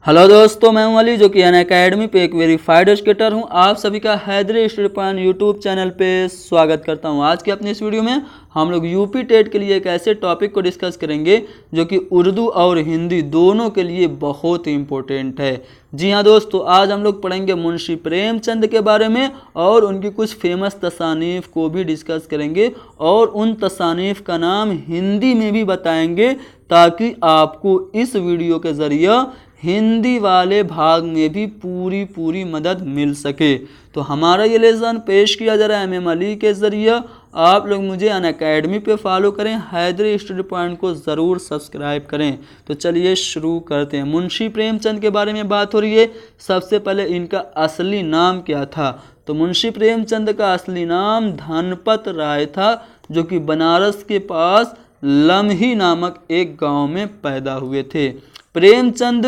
Hello दोस्तों, मैं हूं अली जो कि अनअकैडमी पे एक वेरीफाइड एजुकेटर हूं। आप सभी का Haidari study point YouTube channel पे स्वागत करता हूं। आज की अपनी इस वीडियो में हम लोग यूपी टेट के लिए एक ऐसे टॉपिक को डिस्कस करेंगे जो कि उर्दू और हिंदी दोनों के लिए बहुत ही इम्पोर्टेंट है। जी हाँ दोस्तों, आज हम लोग पढ़ेंगे मुंशी प्रेमचंद के बारे में और उनकी कुछ फेमस तसानीफ़ को भी डिस्कस करेंगे और उन तसानीफ़ का नाम हिंदी में भी बताएंगे ताकि आपको इस वीडियो के ज़रिए हिंदी वाले भाग में भी पूरी मदद मिल सके। तो हमारा ये लेसन पेश किया जा रहा है एम अली के ज़रिए। आप लोग मुझे अनअकैडमी पे फॉलो करें, हैदरी स्टडी पॉइंट को ज़रूर सब्सक्राइब करें। तो चलिए शुरू करते हैं। मुंशी प्रेमचंद के बारे में बात हो रही है। सबसे पहले इनका असली नाम क्या था? तो मुंशी प्रेमचंद का असली नाम धनपत राय था, जो कि बनारस के पास लम्ही नामक एक गांव में पैदा हुए थे। प्रेमचंद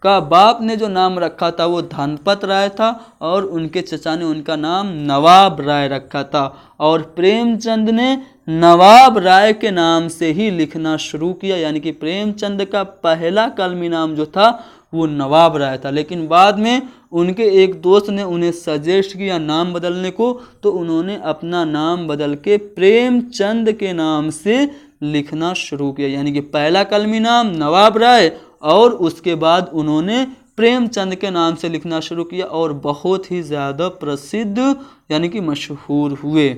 का बाप ने जो नाम रखा था वो धनपत राय था और उनके चचा ने उनका नाम नवाब राय रखा था। और प्रेमचंद ने नवाब राय के नाम से ही लिखना शुरू किया, यानी कि प्रेमचंद का पहला कलमी नाम जो था वो नवाब राय था। लेकिन बाद में उनके एक दोस्त ने उन्हें सजेस्ट किया नाम बदलने को, तो उन्होंने अपना नाम बदल के प्रेमचंद के नाम से लिखना शुरू किया, यानी कि पहला कलमी नाम नवाब राय और उसके बाद उन्होंने प्रेमचंद के नाम से लिखना शुरू किया और बहुत ही ज़्यादा प्रसिद्ध यानी कि मशहूर हुए।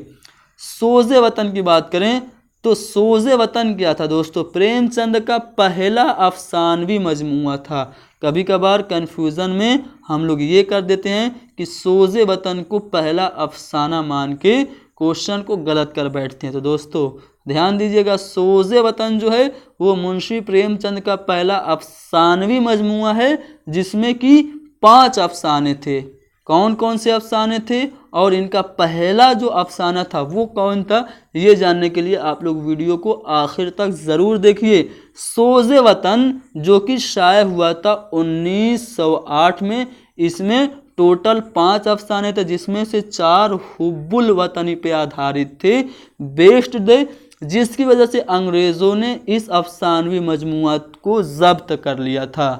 सोज़े वतन की बात करें तो सोज़े वतन क्या था दोस्तों? प्रेमचंद का पहला अफसानवी मजमूआ था। कभी कभार कन्फ्यूज़न में हम लोग ये कर देते हैं कि सोज़े वतन को पहला अफसाना मान के क्वेश्चन को गलत कर बैठते हैं। तो दोस्तों ध्यान दीजिएगा, सोज़े वतन जो है वो मुंशी प्रेमचंद का पहला अफसानवी मजमूआ है जिसमें कि 5 अफसाने थे। कौन कौन से अफसाने थे और इनका पहला जो अफसाना था वो कौन था, ये जानने के लिए आप लोग वीडियो को आखिर तक ज़रूर देखिए। सोज़े वतन जो कि शाये हुआ था 1908 में, इसमें टोटल 5 अफसाने थे जिसमें से 4 हुब्बुल वतनी पे आधारित थे, बेस्ड डे, जिसकी वजह से अंग्रेज़ों ने इस अफसानवी मजमूआ को ज़ब्त कर लिया था।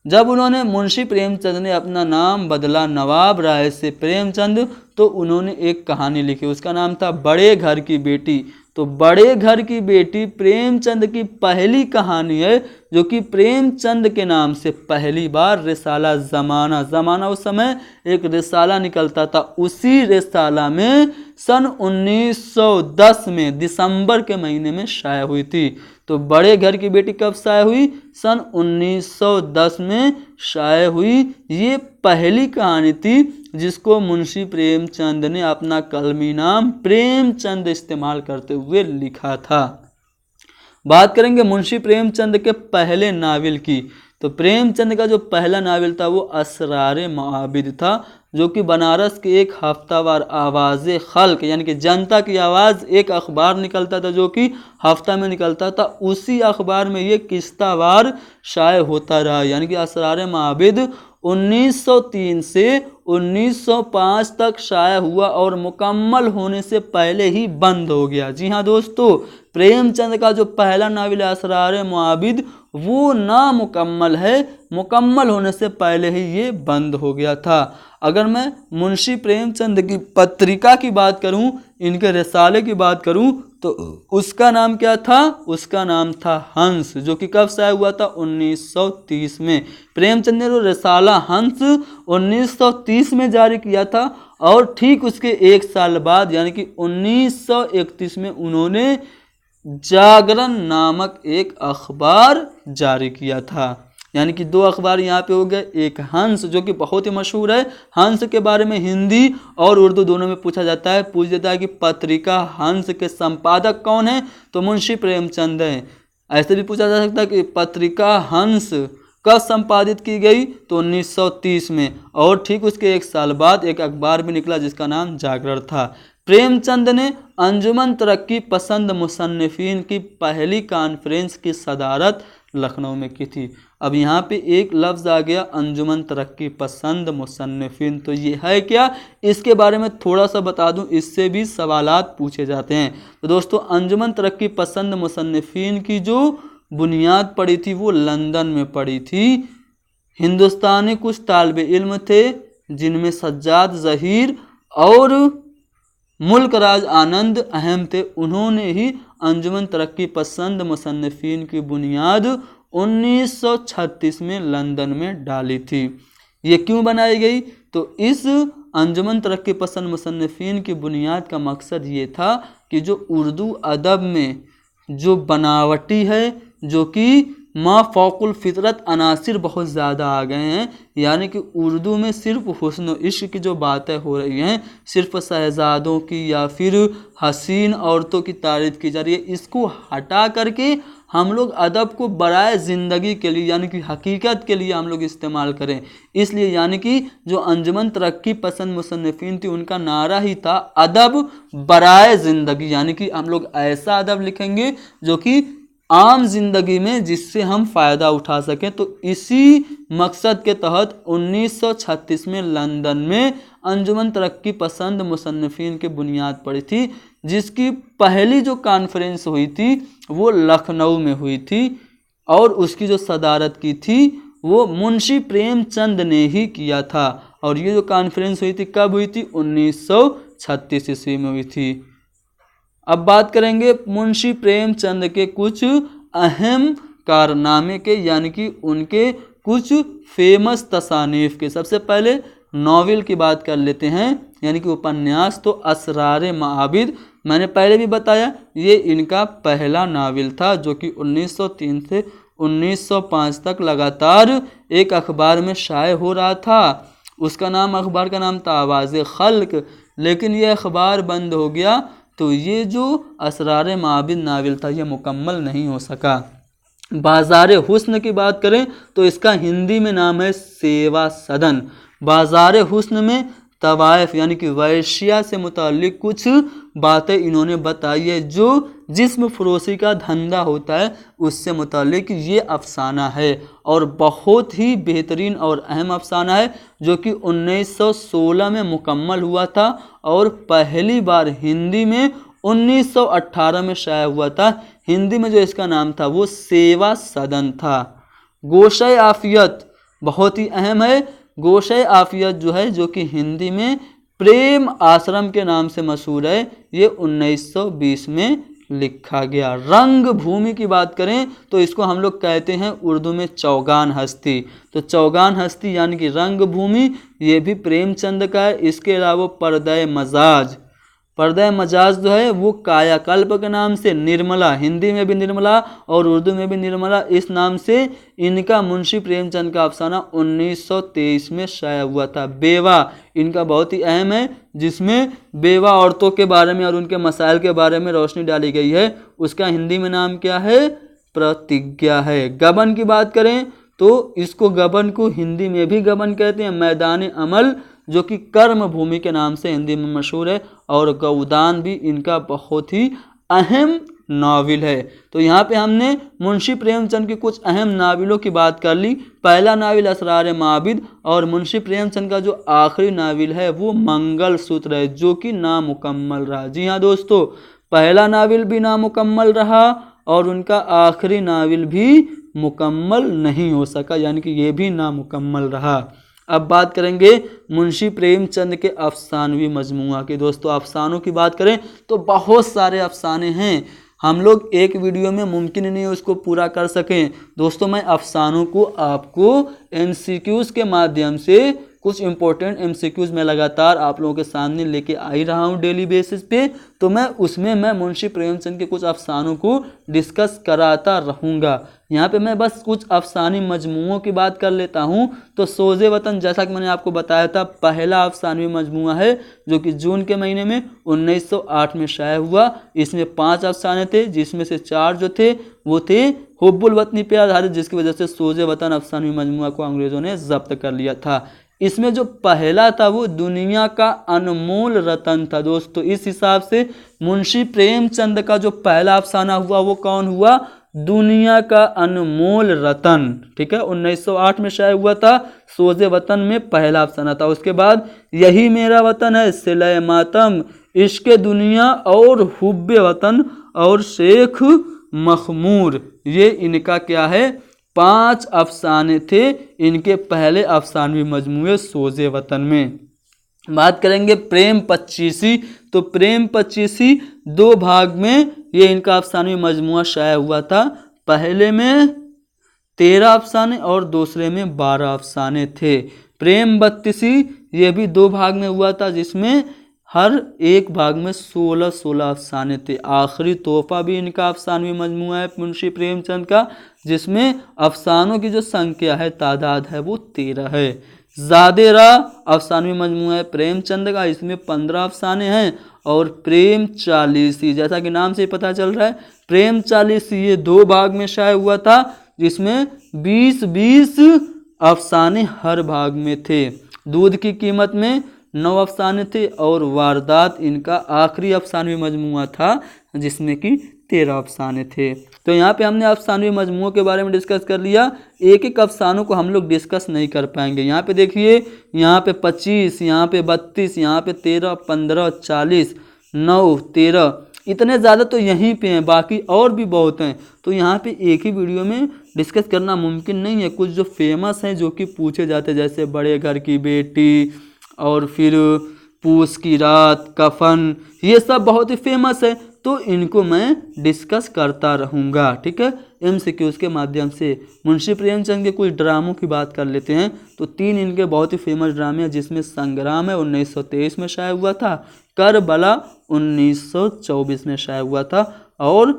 जब उन्होंने मुंशी प्रेमचंद ने अपना नाम बदला नवाब राय से प्रेमचंद, तो उन्होंने एक कहानी लिखी, उसका नाम था बड़े घर की बेटी। तो बड़े घर की बेटी प्रेमचंद की पहली कहानी है जो कि प्रेमचंद के नाम से पहली बार रिसाला ज़माना उस समय एक रिसाला निकलता था, उसी रिसाला में सन 1910 में दिसंबर के महीने में शाया हुई थी। तो बड़े घर की बेटी कब शाया हुई? सन 1910 में शाया हुई। ये पहली कहानी थी जिसको मुंशी प्रेमचंद ने अपना कलमी नाम प्रेमचंद इस्तेमाल करते हुए लिखा था। बात करेंगे मुंशी प्रेमचंद के पहले नावल की। तो प्रेमचंद का जो पहला नावल था वो असरारे मुआबिद था, जो कि बनारस के एक हफ्तावार आवाज़े खल्क यानी कि जनता की आवाज़ एक अखबार निकलता था जो कि हफ्ता में निकलता था, उसी अखबार में ये किस्तावार शाये होता रहा। यानी कि असरारे मुआबिद 1903 से 1905 तक शाया हुआ और मुकम्मल होने से पहले ही बंद हो गया। जी हाँ दोस्तों, प्रेमचंद का जो पहला नावल असरारे मुआबिद वो नामुकम्मल है, मुकम्मल होने से पहले ही ये बंद हो गया था। अगर मैं मुंशी प्रेमचंद की पत्रिका की बात करूं, इनके रिसाले की बात करूं, तो उसका नाम क्या था? उसका नाम था हंस, जो कि कब शाया हुआ था? 1930 में। प्रेमचंद ने जो रिसाला हंस 1930 में जारी किया था और ठीक उसके 1 साल बाद यानी कि 1931 में उन्होंने जागरण नामक एक अखबार जारी किया था। यानी कि 2 अखबार यहाँ पे हो गए। एक हंस जो कि बहुत ही मशहूर है, हंस के बारे में हिंदी और उर्दू दोनों में पूछा जाता है। पूछ देता है कि पत्रिका हंस के संपादक कौन है, तो मुंशी प्रेमचंद हैं। ऐसे भी पूछा जा सकता है कि पत्रिका हंस कब संपादित की गई, तो 1930 में। और ठीक उसके 1 साल बाद एक अखबार भी निकला जिसका नाम जागरण था। प्रेमचंद ने अंजुमन तरक्की पसंद मुसन्निफीन की पहली कॉन्फ्रेंस की सदारत लखनऊ में की थी। अब यहाँ पे एक लफ्ज़ आ गया अंजुमन तरक्की पसंद मुसन्निफीन, तो ये है क्या? इसके बारे में थोड़ा सा बता दूं, इससे भी सवालात पूछे जाते हैं। तो दोस्तों अंजुमन तरक्की पसंद मुसन्निफीन की जो बुनियाद पड़ी थी वो लंदन में पड़ी थी हिंदुस्तानी कुछ तालिब इल्म थे जिनमें सज्जाद ज़हीर और मुल्क राज आनंद अहम थे। उन्होंने ही अंजुमन तरक्की पसंद मुसन्निफीन की बुनियाद 1936 में लंदन में डाली थी। ये क्यों बनाई गई? तो इस अंजुमन तरक्की पसंद मुसन्निफीन की बुनियाद का मकसद ये था कि जो उर्दू अदब में जो बनावटी है, जो कि मा फ़ौकुल फितरत अनासिर बहुत ज़्यादा आ गए हैं, यानी कि उर्दू में सिर्फ हुस्न व इश्क की जो बातें हो रही हैं, सिर्फ शहजादों की या फिर हसीन औरतों की तारीफ़ की जा रही है, इसको हटा करके हम लोग अदब को बराए ज़िंदगी के लिए यानी कि हकीकत के लिए हम लोग इस्तेमाल करें। इसलिए यानी कि जो अंजुमन तरक्की पसंद मुसन्निफीन थी उनका नारा ही था अदब बराए ज़िंदगी, यानी कि हम लोग ऐसा अदब लिखेंगे जो कि आम जिंदगी में जिससे हम फ़ायदा उठा सकें। तो इसी मकसद के तहत 1936 में लंदन में अंजुमन तरक्की पसंद मुसन्निफीन की बुनियाद पड़ी थी, जिसकी पहली जो कॉन्फ्रेंस हुई थी वो लखनऊ में हुई थी और उसकी जो सदारत की थी वो मुंशी प्रेमचंद ने ही किया था। और ये जो कॉन्फ्रेंस हुई थी कब हुई थी? 1936 ईस्वी में हुई थी। अब बात करेंगे मुंशी प्रेमचंद के कुछ अहम कारनामे के, यानी कि उनके कुछ फेमस तसानीफ के। सबसे पहले नॉवेल की बात कर लेते हैं, यानी कि उपन्यास। तो असरार माबिद मैंने पहले भी बताया, ये इनका पहला नावल था जो कि 1903 से 1905 तक लगातार एक अखबार में शाये हो रहा था। उसका नाम, अखबार का नाम था आवाज़े खल्क, लेकिन ये अखबार बंद हो गया। तो ये जो असरार माबिद नावल था ये मुकम्मल नहीं हो सका। बाज़ार हुस्न की बात करें तो इसका हिंदी में नाम है सेवा सदन। बाज़ार हुस्न में तवाइफ यानी कि वैश्या से मुताल्लिक कुछ बातें इन्होंने बताई है, जो जिस्म फरोशी का धंधा होता है उससे मुताल्लिक ये अफसाना है और बहुत ही बेहतरीन और अहम अफसाना है, जो कि 1916 में मुकम्मल हुआ था और पहली बार हिंदी में 1918 में शाया हुआ था। हिंदी में जो इसका नाम था वो सेवा सदन था। गोशे आफियत बहुत ही अहम है। गोशे आफियत जो है, जो कि हिंदी में प्रेम आश्रम के नाम से मशहूर है, ये 1920 में लिखा गया। रंग भूमि की बात करें तो इसको हम लोग कहते हैं उर्दू में चौगान हस्ती। तो चौगान हस्ती यानी कि रंग भूमि, ये भी प्रेमचंद का है। इसके अलावा पर्दा मजाज, पर्दा मजाज जो है वो कायाकल्प के नाम से, निर्मला हिंदी में भी निर्मला और उर्दू में भी निर्मला, इस नाम से इनका मुंशी प्रेमचंद का अफसाना 1923 में शाया हुआ था। बेवा इनका बहुत ही अहम है, जिसमें बेवा औरतों के बारे में और उनके मसाइल के बारे में रोशनी डाली गई है। उसका हिंदी में नाम क्या है? प्रतिज्ञा है। गबन की बात करें तो इसको, गबन को हिंदी में भी गबन कहते हैं। मैदान अमल जो कि कर्म भूमि के नाम से हिंदी में मशहूर है। और गौदान भी इनका बहुत ही अहम नावल है। तो यहाँ पे हमने मुंशी प्रेमचंद की कुछ अहम नावलों की बात कर ली। पहला नावल असरार माबिद और मुंशी प्रेमचंद का जो आखिरी नावल है वो मंगल सूत्र है, जो कि नामुकम्मल रहा। जी हाँ दोस्तों, पहला नावल भी नामुकम्मल रहा और उनका आखिरी नावल भी मुकम्मल नहीं हो सका, यानी कि ये भी नामुकम्मल रहा। अब बात करेंगे मुंशी प्रेमचंद के अफसानवी मजमुआ की। दोस्तों, अफसानों की बात करें तो बहुत सारे अफसाने हैं, हम लोग एक वीडियो में मुमकिन नहीं है उसको पूरा कर सकें। दोस्तों, मैं अफसानों को आपको MCQs के माध्यम से, कुछ इंपॉर्टेंट MCQs में लगातार आप लोगों के सामने लेके आ ही रहा हूँ डेली बेसिस पे। तो मैं उसमें मुंशी प्रेमचंद के कुछ अफसानों को डिस्कस कराता रहूँगा। यहाँ पे मैं बस कुछ अफसानी मजमुओं की बात कर लेता हूँ। तो सोज़े वतन, जैसा कि मैंने आपको बताया था, पहला अफसानवी मजमुआ है जो कि जून के महीने में 1908 में शाया हुआ। इसमें 5 अफसाने थे, जिसमें से 4 जो थे वो थे हुब्बुल वतनी पे आधारित, जिसकी वजह से सोज़े वतन अफसानवी मजमुआ को अंग्रेज़ों ने जब्त कर लिया था। इसमें जो पहला था वो दुनिया का अनमोल रतन था। दोस्तों, इस हिसाब से मुंशी प्रेमचंद का जो पहला अफसाना हुआ वो कौन हुआ? दुनिया का अनमोल रतन। ठीक है, 1908 में शाया हुआ था। सोज़े वतन में पहला अफसाना था। उसके बाद यही मेरा वतन है, सिले मातम, इश्क दुनिया और हुब्बे वतन और शेख मखमूर, ये इनका क्या है? 5 अफसाने थे इनके पहले अफसानवी मजमूए सोज़े वतन में। बात करेंगे प्रेम पच्चीसी, तो प्रेम पच्चीसी 2 भाग में ये इनका अफसानवी मजमुआ शाया हुआ था। पहले में 13 अफसाने और दूसरे में 12 अफसाने थे। प्रेम बत्तीसी ये भी 2 भाग में हुआ था, जिसमें हर एक भाग में 16-16 अफसाने थे। आखिरी तोहफा भी इनका अफसानवी मजमुआ है मुंशी प्रेमचंद का, जिसमें अफसानों की जो संख्या है, तादाद है, वो 13 है। ज़ादेरा अफसानवी मजमुआ है प्रेमचंद का, इसमें 15 अफसाने हैं। और प्रेम चालीसी, जैसा कि नाम से पता चल रहा है, प्रेम चालीसी ये 2 भाग में शाया हुआ था, जिसमें 20-20 अफसाने हर भाग में थे। दूध की कीमत में 9 अफसाने थे और वारदात इनका आखिरी अफसानवी मजमुआ था, जिसमें कि 13 अफसाने थे। तो यहाँ पे हमने अफसानवी मजमुओं के बारे में डिस्कस कर लिया। एक एक अफसानों को हम लोग डिस्कस नहीं कर पाएंगे। यहाँ पे देखिए, यहाँ पे 25, यहाँ पे 32, यहाँ पे 13, 15, 40, 9, 13, इतने ज़्यादा तो यहीं पे हैं, बाकी और भी बहुत हैं। तो यहाँ पे एक ही वीडियो में डिस्कस करना मुमकिन नहीं है। कुछ जो फेमस हैं, जो कि पूछे जाते हैं, जैसे बड़े घर की बेटी और फिर पूस की रात, कफन, ये सब बहुत ही फेमस है, तो इनको मैं डिस्कस करता रहूँगा। ठीक है, MCQs के माध्यम से। मुंशी प्रेमचंद के कुछ ड्रामों की बात कर लेते हैं, तो 3 इनके बहुत ही फेमस ड्रामे हैं, जिसमें संग्राम है 1923 में शाया हुआ था, करबला 1924 में शाया हुआ था, और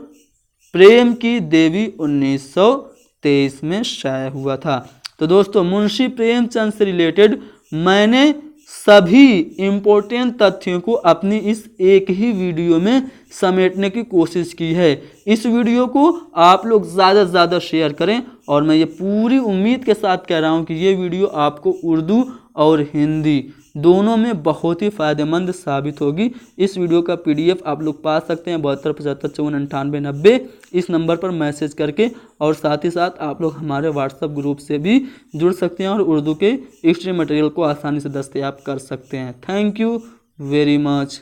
प्रेम की देवी 1923 में शाया हुआ था। तो दोस्तों, मुंशी प्रेमचंद से रिलेटेड मैंने सभी इम्पोर्टेंट तथ्यों को अपनी इस एक ही वीडियो में समेटने की कोशिश की है। इस वीडियो को आप लोग ज़्यादा से ज़्यादा शेयर करें, और मैं ये पूरी उम्मीद के साथ कह रहा हूँ कि ये वीडियो आपको उर्दू और हिंदी दोनों में बहुत ही फ़ायदेमंद साबित होगी। इस वीडियो का PDF आप लोग पा सकते हैं 7275549890 इस नंबर पर मैसेज करके, और साथ ही साथ आप लोग हमारे WhatsApp ग्रुप से भी जुड़ सकते हैं और उर्दू के एक्स्ट्रा मटेरियल को आसानी से दस्तयाब कर सकते हैं। Thank you very much.